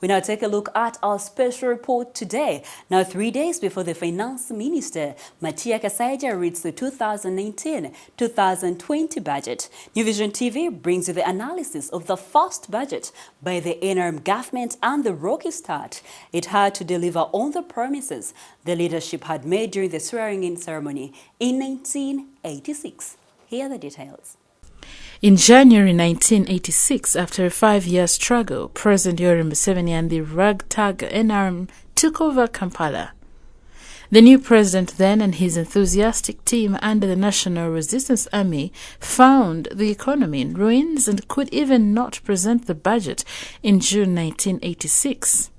We now take a look at our special report today. Now, 3 days before the Finance Minister, Matia Kasaija reads the 2019-2020 budget. New Vision TV brings you the analysis of the first budget by the NRM government and the rocky start it had to deliver on the promises the leadership had made during the swearing-in ceremony in 1986. Here are the details. In January 1986, after a 5-year struggle, President Yoweri Museveni and the ragtag NRM took over Kampala. The new president then and his enthusiastic team under the National Resistance Army found the economy in ruins and could even not present the budget in June 1986.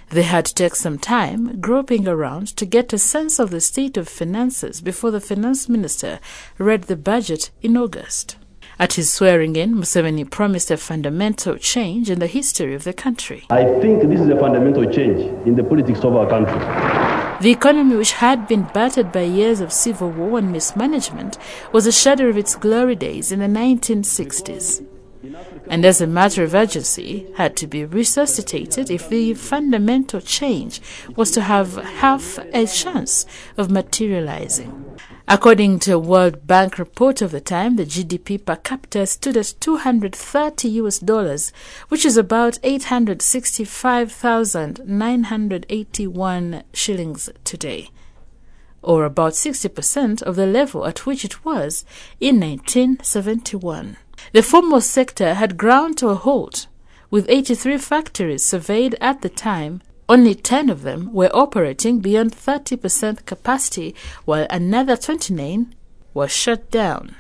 They had to take some time groping around to get a sense of the state of finances before the finance minister read the budget in August. At his swearing-in, Museveni promised a fundamental change in the history of the country. I think this is a fundamental change in the politics of our country. The economy, which had been battered by years of civil war and mismanagement, was a shadow of its glory days in the 1960s. And as a matter of urgency, had to be resuscitated if the fundamental change was to have half a chance of materializing. According to a World Bank report of the time, the GDP per capita stood at $230, which is about 865,981 shillings today, or about 60% of the level at which it was in 1971. The foremost sector had ground to a halt. With 83 factories surveyed at the time, only 10 of them were operating beyond 30% capacity, while another 29 were shut down.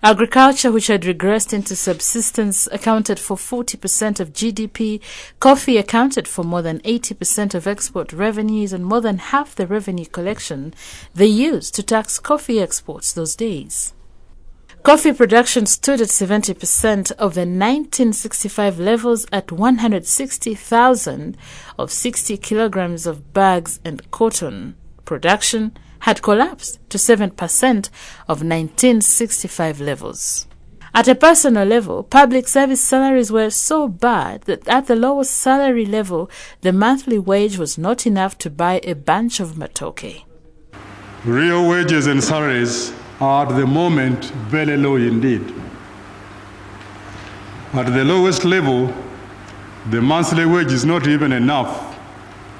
Agriculture, which had regressed into subsistence, accounted for 40% of GDP. Coffee accounted for more than 80% of export revenues and more than half the revenue collection they used to tax coffee exports those days. Coffee production stood at 70% of the 1965 levels at 160,000 of 60 kilograms of bags, and cotton production had collapsed to 7% of 1965 levels. At a personal level, public service salaries were so bad that at the lowest salary level, the monthly wage was not enough to buy a bunch of matoke. Real wages and salaries are at the moment very low indeed. At the lowest level, the monthly wage is not even enough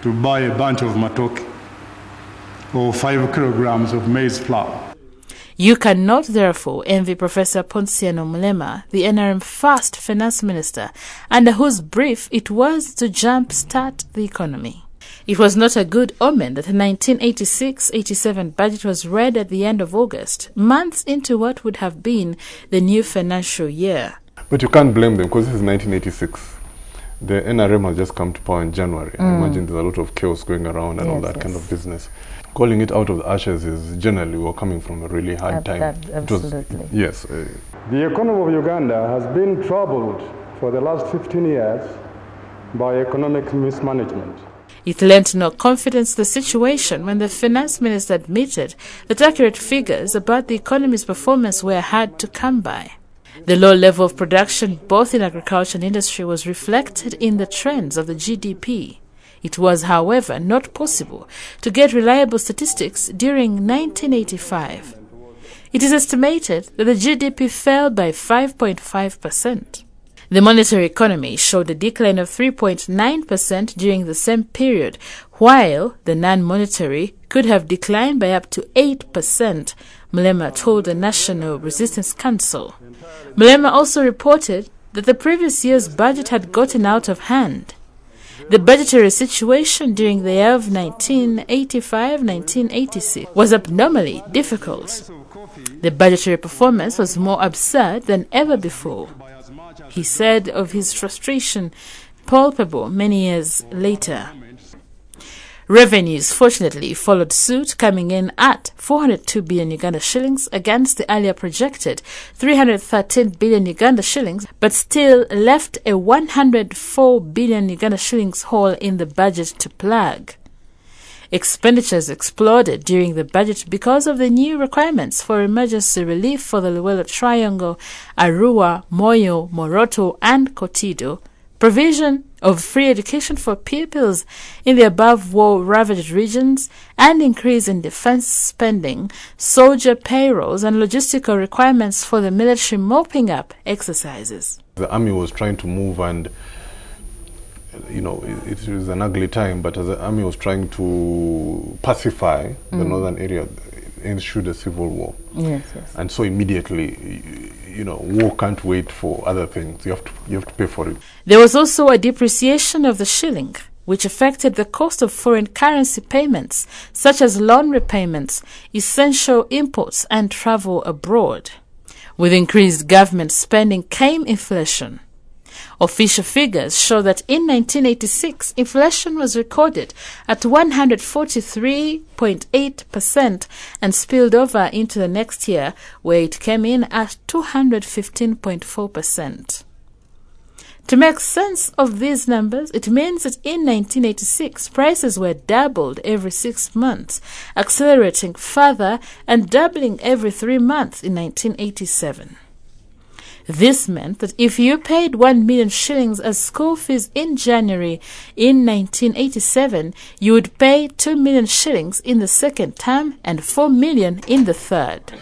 to buy a bunch of matoke or 5 kilograms of maize flour. You cannot therefore envy Professor Ponsiano Mulema, the NRM first finance minister, under whose brief it was to jump-start the economy. It was not a good omen that the 1986-87 budget was read at the end of August, months into what would have been the new financial year. But you can't blame them because this is 1986. The NRM has just come to power in January. I imagine there's a lot of chaos going around and all that kind of business. Calling it out of the ashes is generally we're coming from a really hard time. Absolutely. Yes. The economy of Uganda has been troubled for the last 15 years by economic mismanagement. It lent no confidence to the situation when the finance minister admitted that accurate figures about the economy's performance were hard to come by. The low level of production both in agriculture and industry was reflected in the trends of the GDP. It was, however, not possible to get reliable statistics during 1985. It is estimated that the GDP fell by 5.5%. The monetary economy showed a decline of 3.9% during the same period, while the non-monetary could have declined by up to 8%, Mulema told the National Resistance Council. Mulema also reported that the previous year's budget had gotten out of hand. The budgetary situation during the year of 1985-1986 was abnormally difficult. The budgetary performance was more absurd than ever before. He said of his frustration, palpable many years later. Revenues, fortunately, followed suit, coming in at 402 billion Uganda shillings against the earlier projected 313 billion Uganda shillings, but still left a 104 billion Uganda shillings hole in the budget to plug. Expenditures exploded during the budget because of the new requirements for emergency relief for the Luwelo Triangle, Arua, Moyo, Moroto, and Kotido, provision of free education for pupils in the above war-ravaged regions, and increase in defense spending, soldier payrolls, and logistical requirements for the military mopping up exercises. The army was trying to move, and it was an ugly time, but as the army was trying to pacify the northern area, ensued a civil war. Yes. And so immediately, war can't wait for other things. You have to pay for it. There was also a depreciation of the shilling, which affected the cost of foreign currency payments, such as loan repayments, essential imports, and travel abroad. With increased government spending came inflation. Official figures show that in 1986, inflation was recorded at 143.8% and spilled over into the next year, where it came in at 215.4%. To make sense of these numbers, it means that in 1986, prices were doubled every 6 months, accelerating further and doubling every 3 months in 1987. This meant that if you paid 1 million shillings as school fees in January in 1987, you would pay 2 million shillings in the second term and 4 million in the third.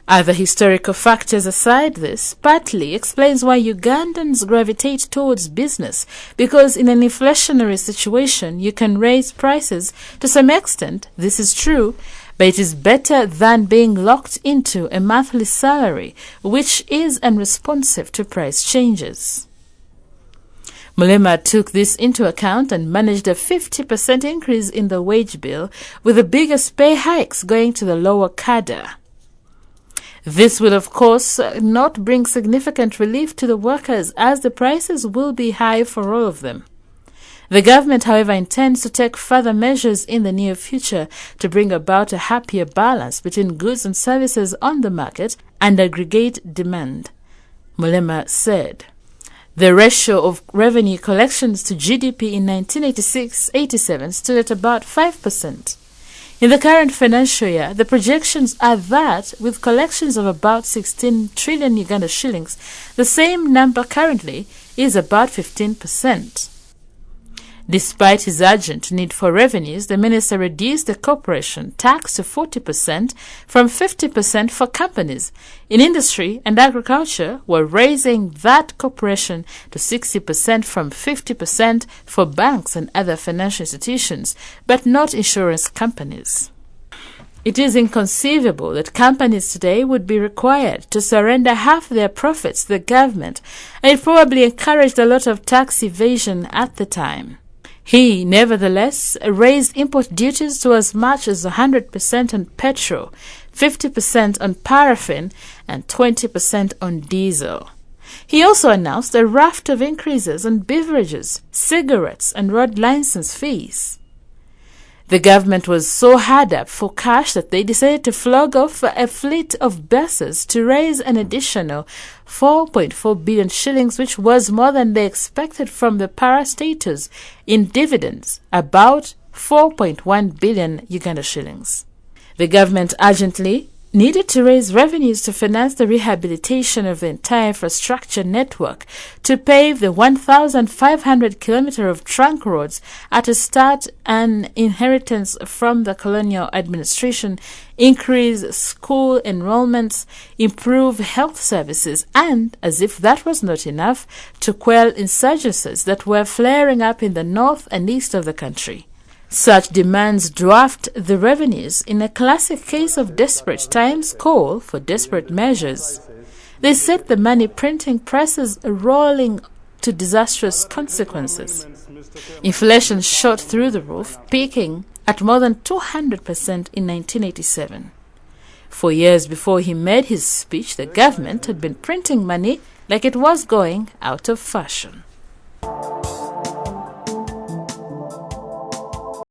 Other historical factors aside, this partly explains why Ugandans gravitate towards business, because in an inflationary situation you can raise prices. To some extent, this is true, but it is better than being locked into a monthly salary, which is unresponsive to price changes. Mulema took this into account and managed a 50% increase in the wage bill, with the biggest pay hikes going to the lower cadre. This will, of course, not bring significant relief to the workers, as the prices will be high for all of them. The government, however, intends to take further measures in the near future to bring about a happier balance between goods and services on the market and aggregate demand, Mulema said. The ratio of revenue collections to GDP in 1986-87 stood at about 5%. In the current financial year, the projections are that, with collections of about 16 trillion Uganda shillings, the same number currently is about 15%. Despite his urgent need for revenues, the minister reduced the corporation tax to 40% from 50% for companies. In industry and agriculture, we're raising that corporation to 60% from 50% for banks and other financial institutions, but not insurance companies. It is inconceivable that companies today would be required to surrender half their profits to the government, and it probably encouraged a lot of tax evasion at the time. He, nevertheless, raised import duties to as much as 100% on petrol, 50% on paraffin, and 20% on diesel. He also announced a raft of increases on beverages, cigarettes, and road license fees. The government was so hard up for cash that they decided to flog off a fleet of buses to raise an additional 4.4 billion shillings, which was more than they expected from the parastatals in dividends, about 4.1 billion Uganda shillings. The government urgently needed to raise revenues to finance the rehabilitation of the entire infrastructure network, to pave the 1,500 kilometers of trunk roads at a start, an inheritance from the colonial administration, increase school enrollments, improve health services, and, as if that was not enough, to quell insurgencies that were flaring up in the north and east of the country. Such demands dwarfed the revenues in a classic case of desperate times call for desperate measures. They set the money printing presses rolling to disastrous consequences. Inflation shot through the roof, peaking at more than 200% in 1987. For years before he made his speech, the government had been printing money like it was going out of fashion.